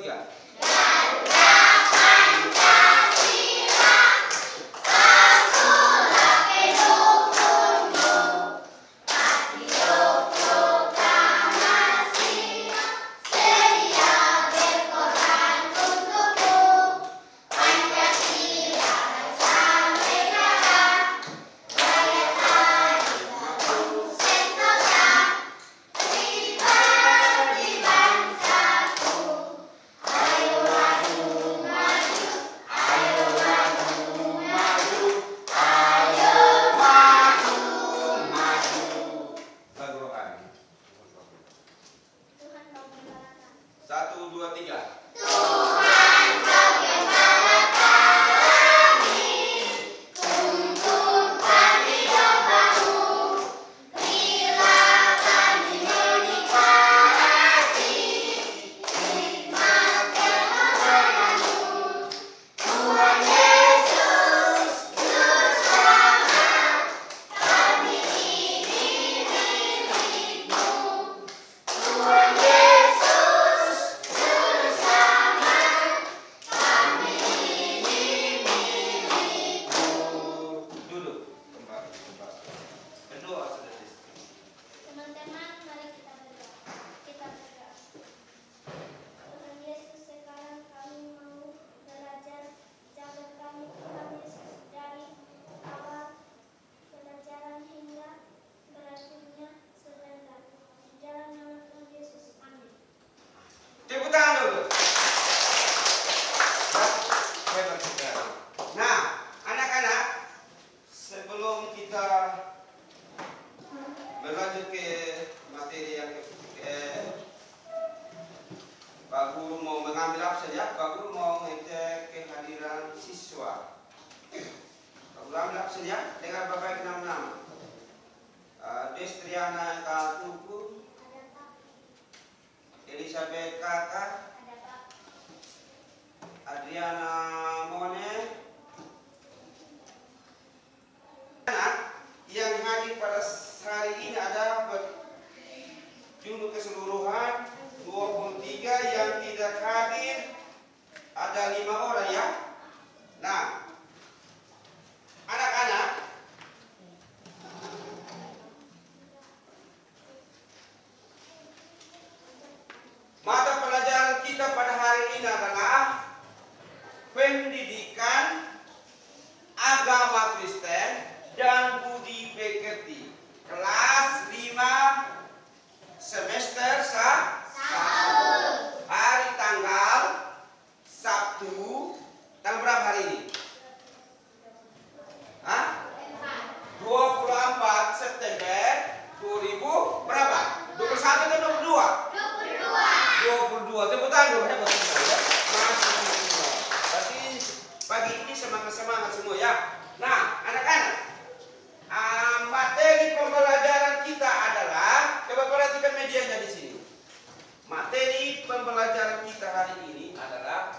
3. Berlanjut ke materi yang Pak Guru mau mengambil absen ya. Pak Guru mau ngecek kehadiran siswa. Pak Guru ambil absen ya dengan Bapak nama-nama. Destriana Katuku, Elizabeth Kakak, Adriana Mone. Yang hadir pada hari ini ada jumlah keseluruhan 23, yang tidak hadir ada 5 orang ya. Nah, anak-anak, mata pelajaran kita pada hari ini adalah pendidikan agama Kristen dan budi pekerti, kelas 5 semester 1, hari tanggal Sabtu, tanggal berapa hari ini? 24 September 2000 berapa? 21 atau 22? 22. Tepuk tangan dulu, hebat ya. Berarti pagi ini semangat-semangat semua ya. Nah, anak-anak, materi pembelajaran kita adalah, coba perhatikan medianya di sini. Materi pembelajaran kita hari ini adalah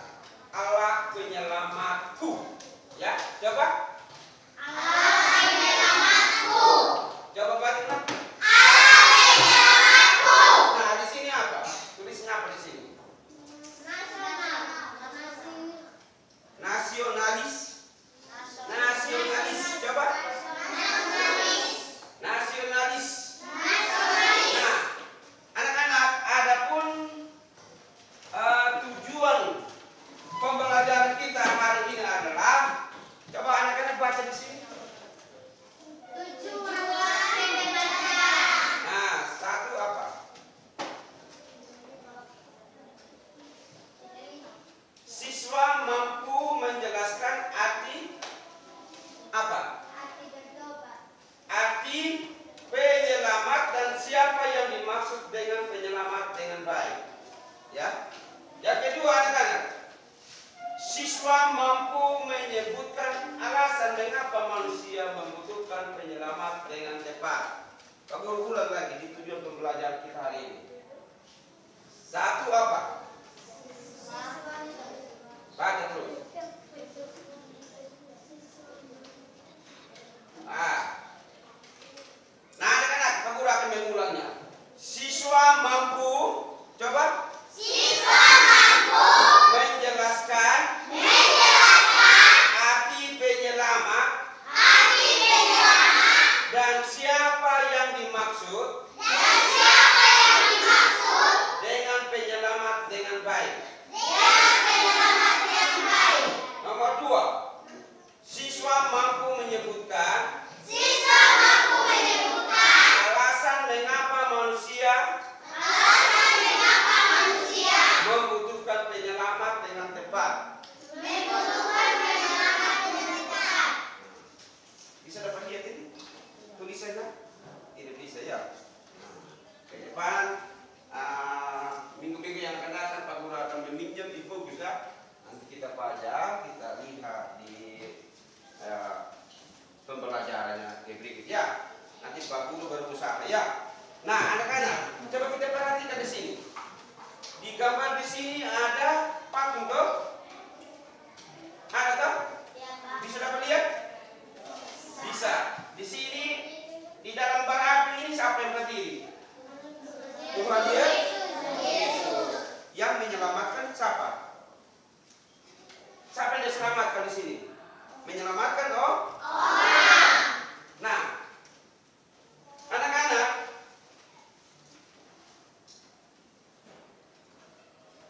Allah penyelamatku. Ya, coba. Allah penyelamatku. Coba baca. Allah penyelamatku. Nah, di sini apa? Tulisnya apa di sini? sini ada patung tuh. Ada tuh? Bisa dapat lihat? Bisa. Di sini di dalam bara api ini siapa yang berdiri? Tuhan Yesus. Yang menyelamatkan siapa? Siapa yang diselamatkan di sini? Menyelamatkan orang. Nah, anak-anak,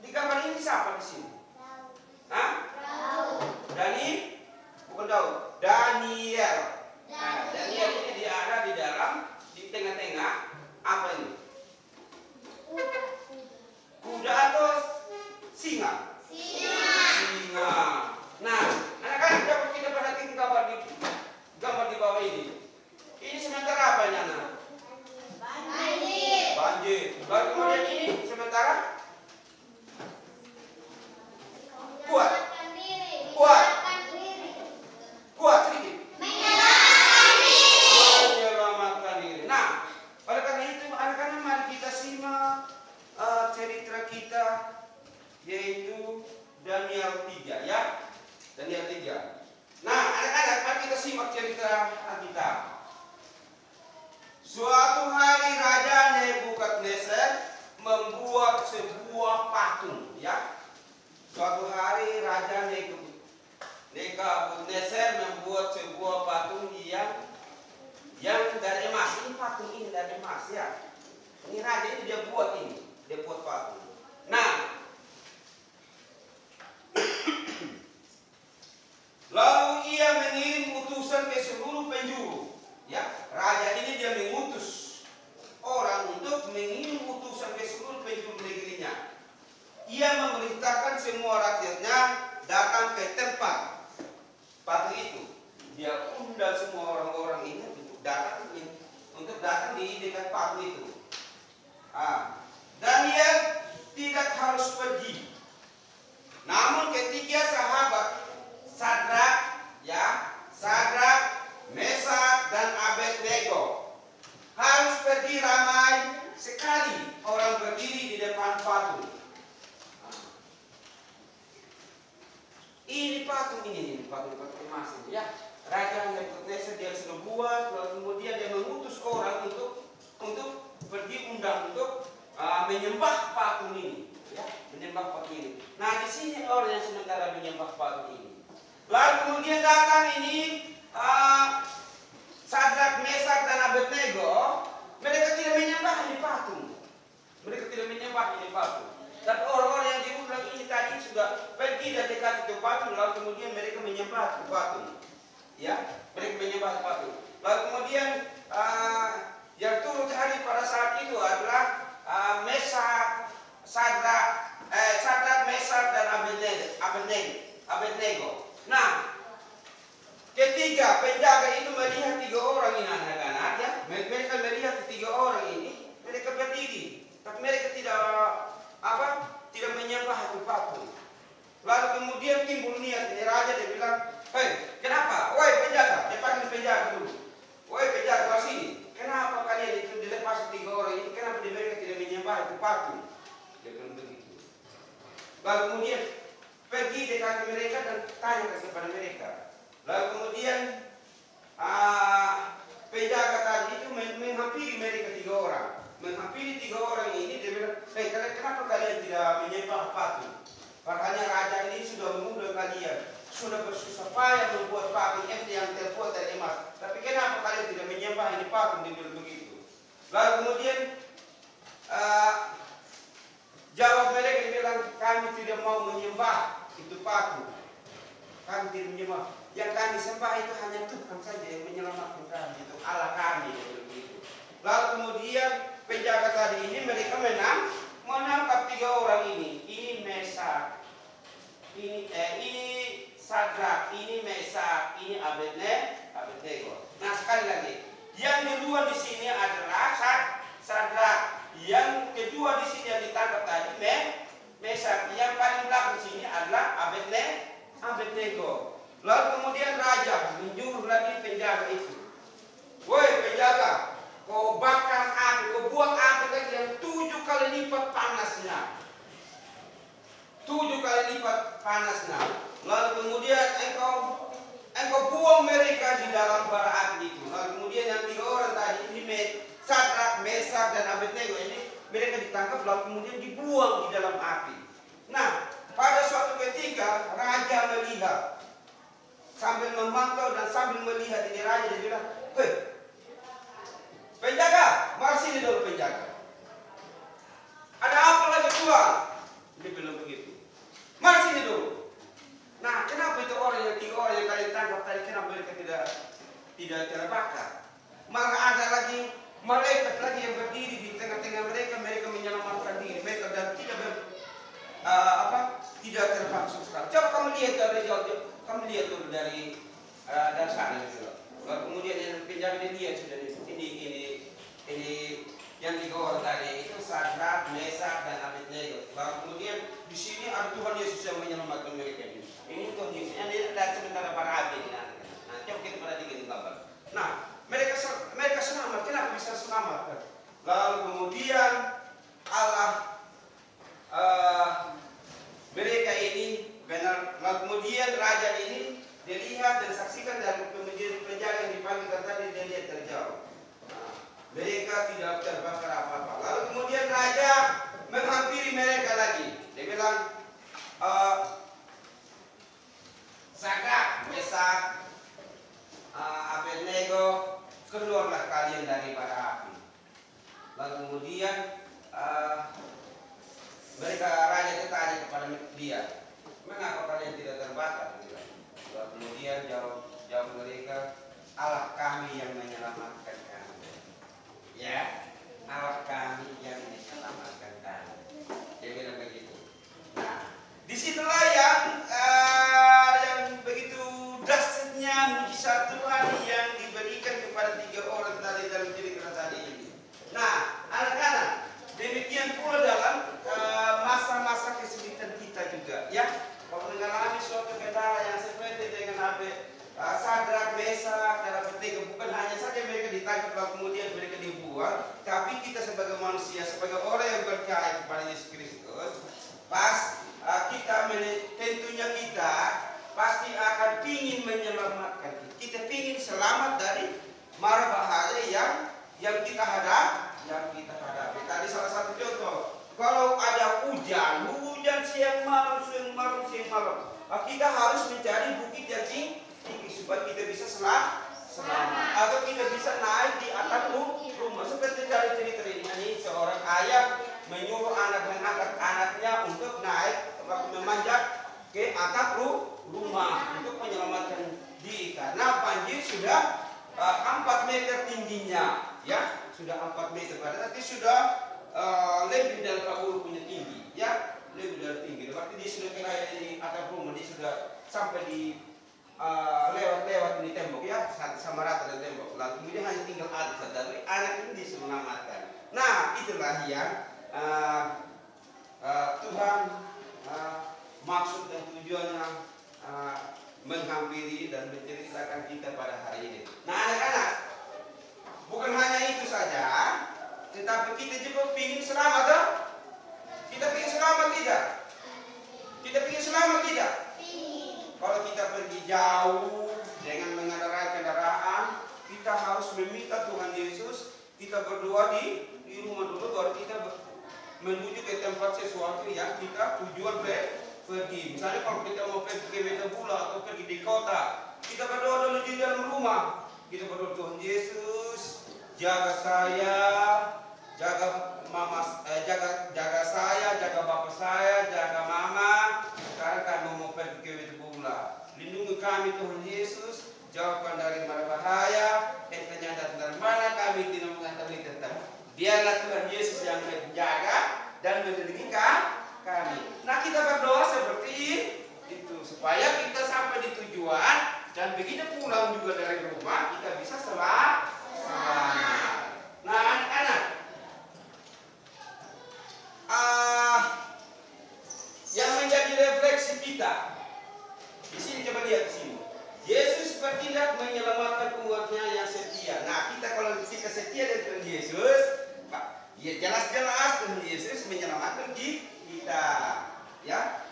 di gambar ini siapa di sini? Hah? Bukan Daud. Daniel. Nah, Daniel ini dia ada di dalam, di tengah-tengah apa ini? Kuda atau singa? Singa. Nah, anak-anak dapat kita perhatikan gambar di bawah ini. Ini sementara apa ini, anak? Banjir. Lalu kemudian ini sementara kuat sedikit. Menyelamatkan diri. Nah, oleh karena itu anak-anak mari kita simak cerita kita, yaitu Daniel 3 ya. Daniel 3. Nah, anak-anak mari kita simak cerita kita. Suatu hari Raja Nebukadnezar membuat sebuah patung ya. Suatu hari Raja Nebukadnezar membuat sebuah patung yang dari emas. Ini patung ini dari emas ya. Ini raja itu dia buat patung. Nah, lalu ia mengirim utusan ke seluruh penjuru. Ya, raja ini dia mengutus orang untuk mengirim utusan ke seluruh penjuru negerinya. Ia memerintahkan semua rakyatnya datang ke tempat patung itu. Dia undang semua orang-orang ini untuk datang di dekat patung itu. Daniel tidak harus pergi. Namun ketika sahabat Sadrak, Mesak dan Abednego harus pergi, ramai sekali orang berdiri di depan patung. Ini patung emas ini ya. Raja Nebukadnezar dia sudah buat, lalu kemudian dia mengutus orang untuk pergi undang untuk menyembah patung ini, ya, menyembah patung ini. Nah, di sini orang yang sementara menyembah patung ini. Lalu kemudian datang ini Sadrak, Mesak dan Abednego. Mereka tidak menyembah ini patung. Dan orang-orang yang diundang ini tadi sudah pergi dan dekat itu patung, lalu kemudian mereka menyembah patung. Ya, mereka menyembah patung. Lalu kemudian yang turut hadir pada saat itu adalah Sadrak, Mesak dan Abednego. Nah, ketiga penjaga itu melihat 3 orang ini, anak-anak ya. Mereka melihat 3 orang ini, mereka berdiri, tapi mereka tidak menyembah itu patung. Lalu kemudian timbul niat ini raja, dia bilang, "Hei, kenapa? Woi penjaga," dia panggil penjaga dulu. "Woi penjaga, keluar sini. Kenapa kalian itu dilepas 3 orang ini? Kenapa mereka tidak menyembah itu patung?" Dia bilang begitu. Lalu kemudian pergi dekat mereka dan tanya kepada mereka. Lalu kemudian penjaga tadi itu menghampiri mereka 3 orang. Menghampiri 3 orang ini, dia bilang, "Hei, kenapa kalian tidak menyembah patung? Padahal raja ini sudah mengundang kalian, sudah bersusah payah membuat patung yang terbuat dari emas. Tapi kenapa kalian tidak menyembah ini patung?" Dia bilang begitu. Lalu kemudian jawab mereka, dia bilang, "Kami tidak mau menyembah itu patung. Kami tidak menyembah. Yang kami sembah itu hanya Tuhan saja yang menyelamatkan kami, itu Allah kami." Dia bilang begitu. Lalu kemudian penjaga tadi ini mereka menangkap 3 orang ini. Ini Mesak, ini Sadrak, ini Mesak, ini Abednego. Nah, sekali lagi, yang duluan di sini adalah Sadrak, yang kedua di sini yang ditangkap tadi Mesak, yang paling belakang di sini adalah Abednego. Lalu kemudian raja menyuruh lagi penjaga itu, "Woi penjaga, kau bakar api, kau buat api lagi yang 7 kali lipat panasnya. 7 kali lipat panasnya. Lalu kemudian engkau buang mereka di dalam bara api itu. Lalu kemudian yang 3 orang tadi ini Sadrak, Mesak, dan Abednego ini mereka ditangkap lalu kemudian dibuang di dalam api. Nah, pada suatu ketika raja melihat sambil memantau dan sambil melihat ini raja, dia bilang, "Hei, penjaga, mari sini dulu penjaga. Ada apa lagi Tuhan?" Dia bilang begitu. "Mari sini dulu." Nah, kenapa itu orang 3 orang yang kalian tangkap tadi, kenapa mereka tidak terbakar? Maka ada lagi malaikat lagi yang berdiri di tengah-tengah mereka, mereka menyelamatkan diri mereka dan tidak terbakar sekali. Coba kamu lihat dari jauh, kamu lihat dulu dari sana gitu. Kemudian yang penjaga dia lihat sudah ini yang 3 orang tadi itu Sadrak, Mesak, dan Abednego. Lalu kemudian di sini ada Tuhan Yesus yang menyelamatkan mereka ini. Ini Tuhan Yesus yang tidak sementara para api. Nah, coba kita perhatikan gambar. Nah, mereka selamat. Kenapa bisa selamat? Lalu kemudian Allah mereka ini benar. Lalu kemudian raja ini dia lihat dan saksikan, dan kemudian penjaga yang dipanggilkan tadi dia lihat dari jauh. Nah, mereka tidak terbakar apa-apa. Lalu kemudian raja menghampiri mereka lagi. Dia bilang, Sadrak, Mesak, Abednego, keluarlah kalian dari bara api. Lalu kemudian raja bertanya kepada dia, "Mengapa kalian tidak terbakar?" Lalu kemudian jawab mereka, "Allah kami yang menyelamatkan kami." Ya, Allah kami yang menyelamatkan kami. Dia bilang begitu. Nah, disitulah yang begitu dahsyatnya mujizat Tuhan yang diberikan kepada 3 orang tadi dalam cerita tadi ini. Nah, anak-anak, demikian pula dalam masa-masa kesulitan kita juga, ya. Kalau mengalami suatu kendala yang seperti dengan Sadrak, Mesak, dan Abednego, bukan hanya saja mereka ditangkap lalu kemudian mereka dibuang, tapi kita sebagai manusia, sebagai orang yang percaya kepada Yesus Kristus, tentunya kita pasti akan ingin menyelamatkan kita ingin selamat dari mara bahaya yang kita hadapi. Tadi salah satu contoh, kalau ada hujan siang malam, kita harus mencari bukit yang tinggi supaya kita bisa selamat, atau kita bisa naik di atap rumah. Seperti dari cerita ini, seorang ayah menyuruh mengangkat anaknya untuk naik memanjat ke atap rumah untuk menyelamatkan diri, karena banjir sudah 4 meter tingginya, ya, sudah 4 meter, berarti sudah lebih dari Kabul punya tinggi, ya, lebih dari tinggi. Berarti dia sudah kira di atap rumah, dia sudah sampai di lewat di tembok, ya, sama rata dengan tembok. Lalu kemudian hanya tinggal atas, tapi anak ini diselamatkan. Nah, itulah yang Tuhan maksud dan tujuannya menghampiri dan menceritakan kita pada hari ini. Nah, anak-anak, bukan hanya itu saja, tetapi kita juga ingin selamat, toh? Kita ingin selamat tidak? Kita ingin selamat tidak? Kalau kita pergi jauh dengan mengendarai kendaraan, kita harus meminta Tuhan Yesus. Kita berdoa di rumah dulu, baru kita menuju ke tempat sesuatu yang kita tujuan pergi. Misalnya kalau kita mau pergi ke Metabula atau pergi di kota, kita berdoa dulu di dalam rumah. Kita berdoa, Tuhan Yesus, jaga saya, jaga mama, jaga saya, jaga bapak saya, jaga mama. Sekarang kami mau pergi ke Metabula. Lindungi kami Tuhan Yesus, jauhkan dari mara bahaya. Entahnya datang dari mana, kami tidak mengetahui tentang. Biarlah Tuhan Yesus yang menjaga dan melindungi kami. Nah, kita berdoa seperti itu supaya kita sampai di tujuan dan begitu pulang juga dari rumah kita bisa selamat. Nah, anak-anak, yang menjadi refleksi kita di sini, coba lihat di sini. Yesus bertindak menyelamatkan umatnya yang setia. Nah, kita kalau kita setia dengan Yesus, ya jelas-jelas Tuhan Yesus menyelamatkan kita, ya.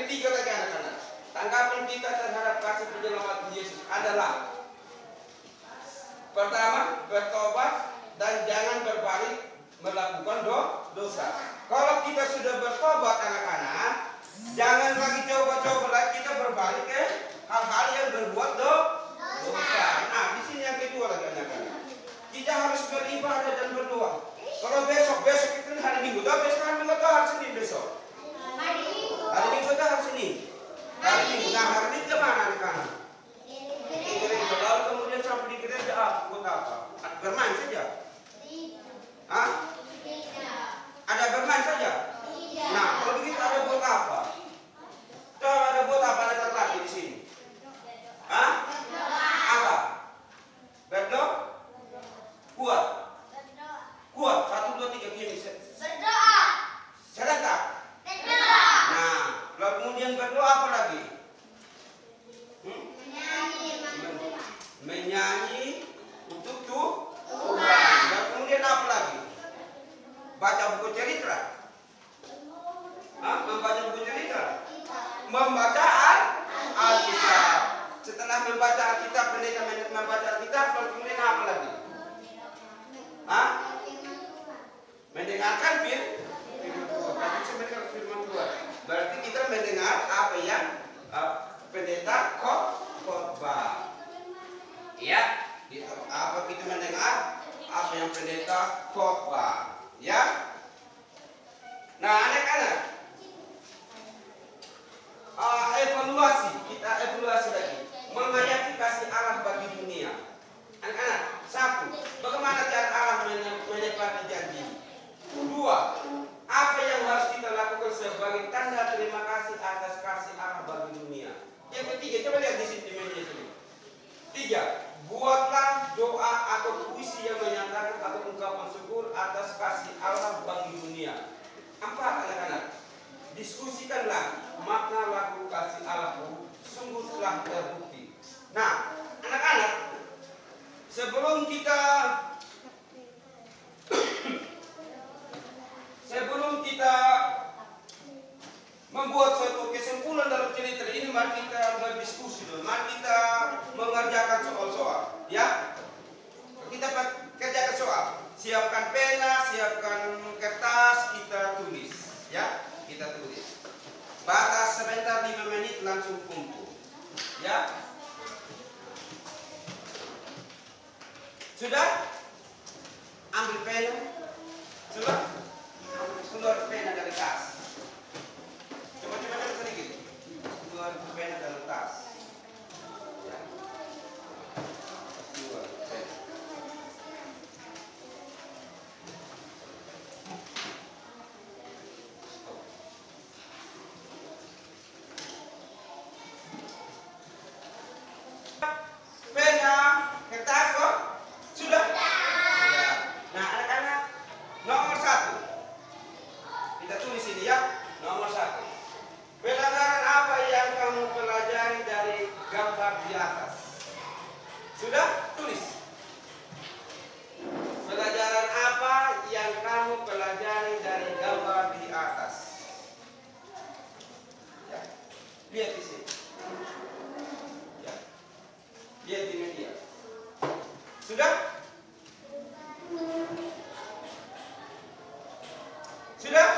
ketiga lagi anak-anak. Tanggapan kita terhadap kasih penyelamat Yesus adalah pertama, bertobat dan jangan berbalik melakukan dosa. Kalau kita sudah bertobat anak-anak, jangan lagi coba-coba lagi kita berbalik ke hal-hal yang berbuat dosa. Nah, di sini yang kedua lagi anak-anak. Kita harus beribadah dan berdoa. Kalau besok itu hari Minggu, besok hari Minggu atau hari Senin besok? Hari Minggu atau hari Senin? Hari Minggu. Nah, hari Minggu kemana anak-anak? Lalu kemudian sampai di gereja buat apa? Bermain saja? Hah? Ada bermain saja? Nah, kalau begitu ada buat apa? Coba ada buat apa anak laki di sini? Hah? Apa? Berdoa? Kuat? Kuat? 1, 2, 3 gini. Berdoa. Serentak? Berdoa. Nah, lalu kemudian berdoa apa lagi? Menyanyi untuk Tuhan. Dan kemudian apa lagi? Baca buku cerita. Membaca buku cerita. Membaca Alkitab. Setelah membaca Alkitab, pendeta membaca Alkitab, lalu kemudian apa lagi? Mendengarkan firman Tuhan. Firman Tuhan. Berarti kita mendengar apa yang pendeta khotbah. Ya, apa kita mendengar apa yang pendeta khotbah. Ya. Nah, anak-anak, kita evaluasi lagi. Menghayati kasih Allah bagi dunia. Anak-anak, 1. Bagaimana cara Allah menepati janji? 2. Apa yang harus kita lakukan sebagai tanda terima kasih atas kasih Allah bagi dunia? Yang ketiga, coba lihat di sini media sini. 3. Buatlah doa atau puisi yang menyatakan atau ungkapan syukur atas kasih Allah bagi dunia. 4. Anak-anak, diskusikanlah makna lagu kasih Allah sungguh telah terbukti. Nah, anak-anak, sebelum kita membuat suatu kesimpulan dalam cerita ini, mari kita berdiskusi dulu. Mari kita mengerjakan soal-soal, ya. Kita kerjakan soal. Siapkan pena, siapkan kertas, kita tulis, ya. Kita tulis. Batas sebentar 5 menit langsung kumpul, ya. Sudah? Ambil pena. Sudah? Keluar pena dari tas. Coba sedikit. Keluar pena dari tas. Ya. Keluar pena. Pena, kertas kok? Sudah? Nah, anak-anak, nomor 1. Kita tulis ini ya. Nomor 1. Pelajaran apa yang kamu pelajari dari gambar di atas? Sudah? Tulis. Pelajaran apa yang kamu pelajari dari gambar di atas? Ya. Lihat di sini. Ya. Lihat di media. Sudah? Sudah?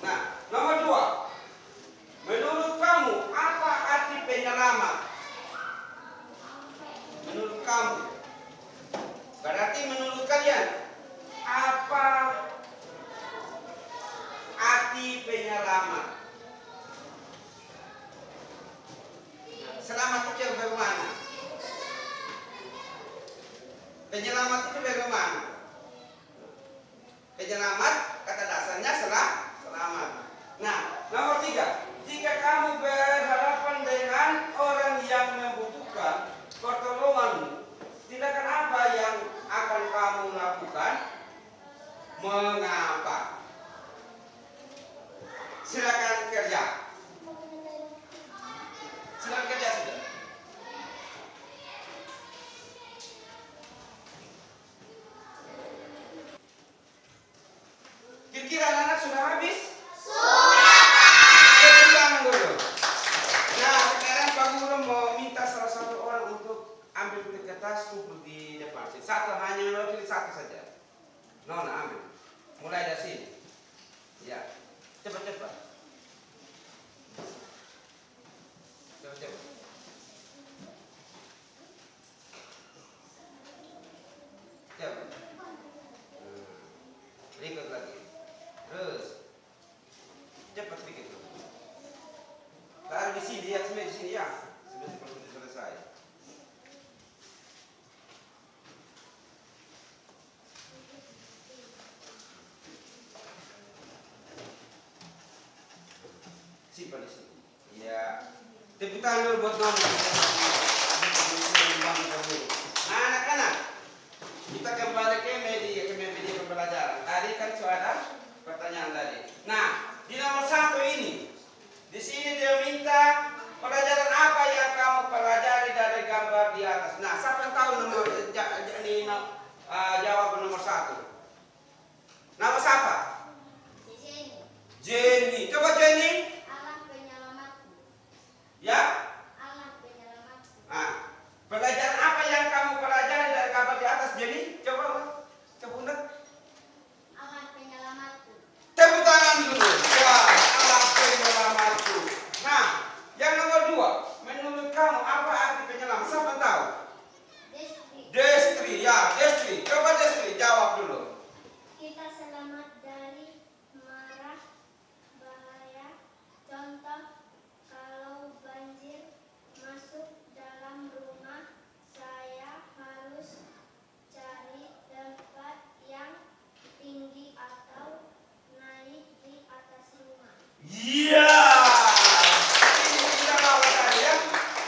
Nah, nomor 2. Menurut kamu, apa arti penyelamat? Menurut kamu. Berarti menurut kalian, apa arti penyelamat? satu, hanya mewakili satu saja. Nona, ambil. Mulai dari sini. Ya, cepat-cepat. Cepat-cepat. Cepat. Berikut lagi. Terus. Cepat sedikit. Taruh di sini, ya, semua di sini ya. Sebentar selesai. Simpan di sini. Ya. Tepuk tangan dulu buat Nona. Nah, anak-anak, kita kembali ke media pembelajaran. Tadi kan sudah ada pertanyaan tadi. Nah, di nomor 1 ini, di sini dia minta pelajaran apa yang kamu pelajari dari gambar di atas. Nah, siapa yang tahu nomor jawaban nomor 1? Nama siapa? Jenny. Coba Jenny. Alat penyelamatku. Ya. Alat penyelamatku. Nah, pelajaran apa yang kamu pelajari dari gambar di atas, Jenny? Coba, Bunda. Alat penyelamatku. Tepuk tangan dulu. Ya, alat penyelamatku. Nah, yang nomor 2, menurut kamu apa arti penyelam? Siapa tahu? Destri. Destri, ya, Destri. Coba Destri jawab dulu. Kita selamat dari mara bahaya. Contoh, kalau banjir masuk dalam rumah, saya harus cari tempat yang tinggi atau naik di atas rumah. Iya. Ini jawaban tadi ya.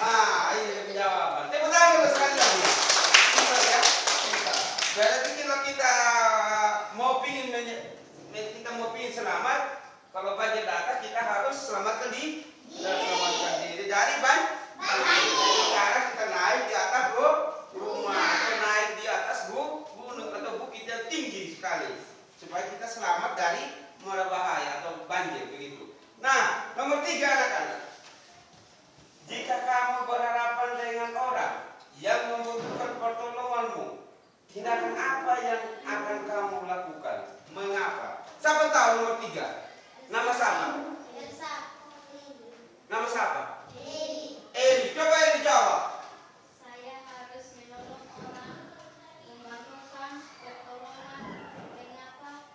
Ah, ini jawaban. Tepuk tangan dulu sekali lagi. Pintar ya. Pintar. Berarti kalau kita mau pingin selamat, kalau banjir datang kita harus selamatkan diri. Selamatkan diri dari banjir. Sekarang kita naik di atas rumah, atau naik di atas gunung atau bukit yang tinggi sekali, supaya kita selamat dari mara bahaya atau banjir begitu. Nah, nomor 3 anak-anak. Jika kamu berhadapan dengan orang yang membutuhkan pertolonganmu, tindakan apa yang akan kamu lakukan? Mengapa? Siapa tahu nomor 3? Nama siapa? Elsa. Nama siapa? Eli. Eli. Coba Eli jawab. Saya harus menolong orang, membantukan pertolongan. Kenapa?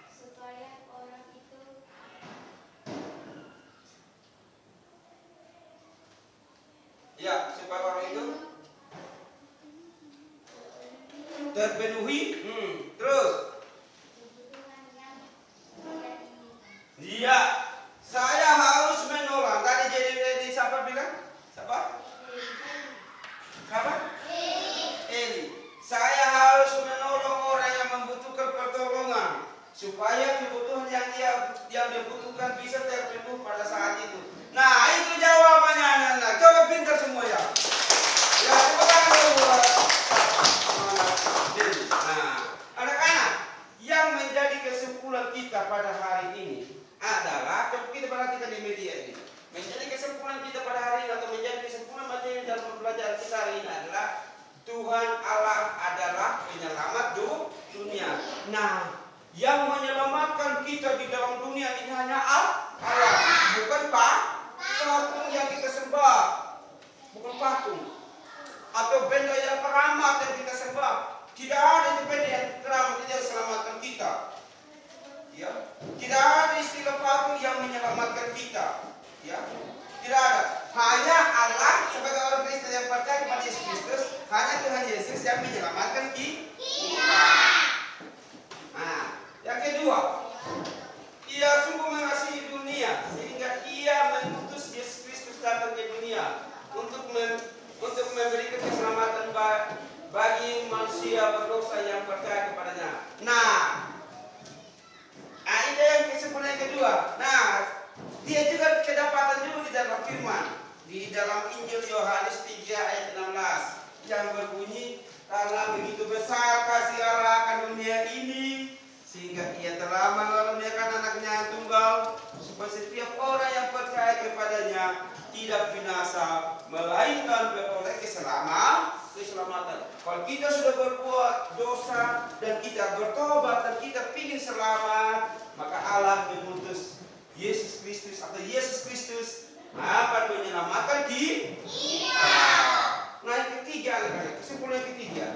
Supaya orang itu Ya, supaya orang itu terpenuhi. Terus. kebutuhan yang dia inginkan. Iya. Saya harus menolong. Tadi jadi siapa bilang? Siapa? Siapa? Eli. Saya harus menolong orang yang membutuhkan pertolongan supaya kebutuhan yang dibutuhkan bisa terpenuhi pada saat itu. Nah, itu jawabannya anak-anak. Coba pintar semua ya. Ya, coba tangan dulu. Nah, anak-anak, yang menjadi kesimpulan kita pada hari ini adalah, coba kita perhatikan di media ini. Menjadi kesimpulan kita pada hari ini atau menjadi kesimpulan materi dalam pembelajaran kita hari ini adalah Tuhan Allah adalah penyelamat dunia. Nah, yang menyelamatkan kita di dalam dunia ini hanya Allah, bukan patung yang kita sembah, bukan patung atau benda yang keramat yang kita sembah. Tidak ada itu benda yang keramat yang selamatkan kita. Ya, tidak ada istilah patung yang menyelamatkan kita. Ya, tidak ada. Hanya Allah sebagai orang Kristen yang percaya kepada Yesus Kristus, hanya Tuhan Yesus yang menyelamatkan kita. Nah, yang kedua, Ia sungguh mengasihi dunia sehingga Ia mengutus Yesus Kristus datang ke dunia untuk memberikan keselamatan bagi manusia berdosa yang percaya kepadanya. Nah, ini yang kesimpulan yang kedua. Nah, dia juga kedapatan juga di dalam firman, di dalam Injil Yohanes 3 ayat 16 yang berbunyi, karena begitu besar kasih Allah akan dunia ini sehingga Ia telah mengaruniakan anaknya yang tunggal supaya setiap orang yang percaya kepadanya tidak binasa melainkan beroleh keselamatan. keselamatan. Kalau kita sudah berbuat dosa dan kita bertobat dan kita ingin selamat, maka Allah mengutus Yesus Kristus atau Yesus Kristus akan menyelamatkan kita. Nah, yang ketiga, kesimpulan yang ketiga,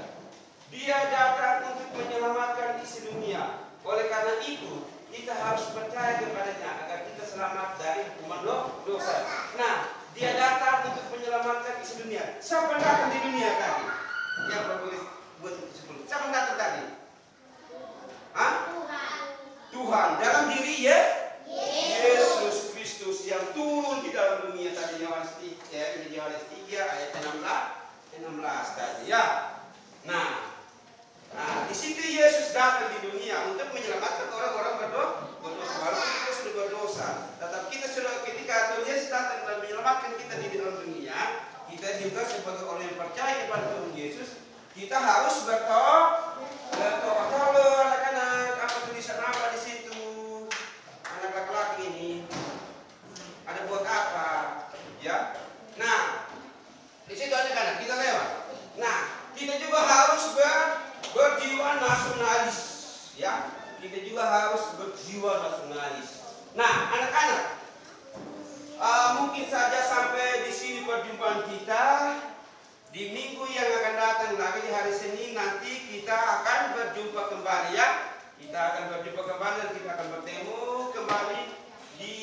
Dia datang untuk menyelamatkan isi dunia. Oleh karena itu, kita harus percaya kepadanya agar kita selamat dari hukuman dosa. Nah, Dia datang untuk menyelamatkan isi dunia. Siapa yang datang di dunia tadi? Yang berboleh buat itu 10. Siapa yang datang tadi? Hah? Tuhan. Dalam diri ya? Yesus Kristus yang turun di dalam dunia tadi. Yohanes 3 ayat 16 tadi ya. Nah, di situ Yesus datang di dunia untuk menyelamatkan orang-orang berdosa. Walaupun kita sudah berdosa, tetap kita sudah ketika Tuhan Yesus datang dan menyelamatkan kita di dalam dunia, kita juga sebagai orang yang percaya kepada Tuhan Yesus, kita harus bertobat. Halo anak-anak, apa tulisan apa di situ? Anak laki-laki ini ada buat apa? Ya. Nah, di situ anak-anak kita lewat. Nah, kita juga harus berjiwa nasionalis, ya. Kita juga harus berjiwa nasionalis. Nah, anak-anak, mungkin saja sampai di sini perjumpaan kita. Di minggu yang akan datang lagi di hari Senin nanti kita akan berjumpa kembali ya. Kita akan berjumpa kembali dan kita akan bertemu kembali di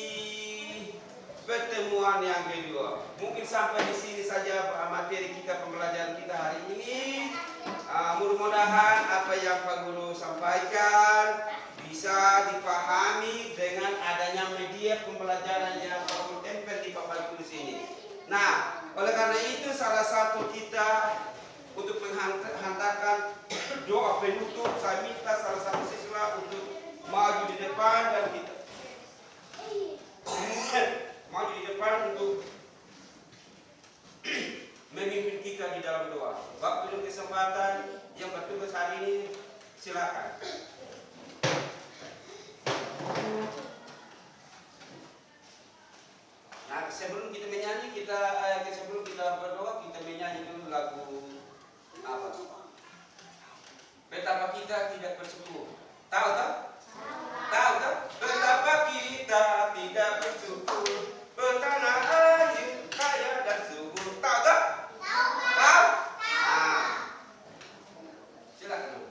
pertemuan yang kedua. Mungkin sampai di sini saja materi kita, pembelajaran kita hari ini. Mudah-mudahan apa yang Pak Guru sampaikan bisa dipahami dengan adanya media pembelajaran yang Pak Guru tempel di papan tulis ini. Nah, oleh karena itu salah satu kita untuk menghantarkan doa penutup, saya minta salah satu siswa untuk maju di depan dan kita maju di depan untuk memimpin kita di dalam doa. Waktu dan kesempatan yang bertugas hari ini, silakan. Nah, sebelum kita menyanyi, sebelum kita berdoa, kita menyanyi dulu lagu apa? Betapa kita tidak bersyukur. Tahu tak? Tahu tak? Betapa kita tidak bersyukur. Bertanah air kaya dan subur. Tahu tak? Tahu? Silakan.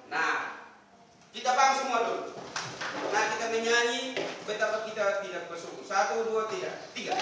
Nah, kita bang semua dulu. Nah, kita menyanyi betapa kita tidak bersyukur. 1, 2, 3.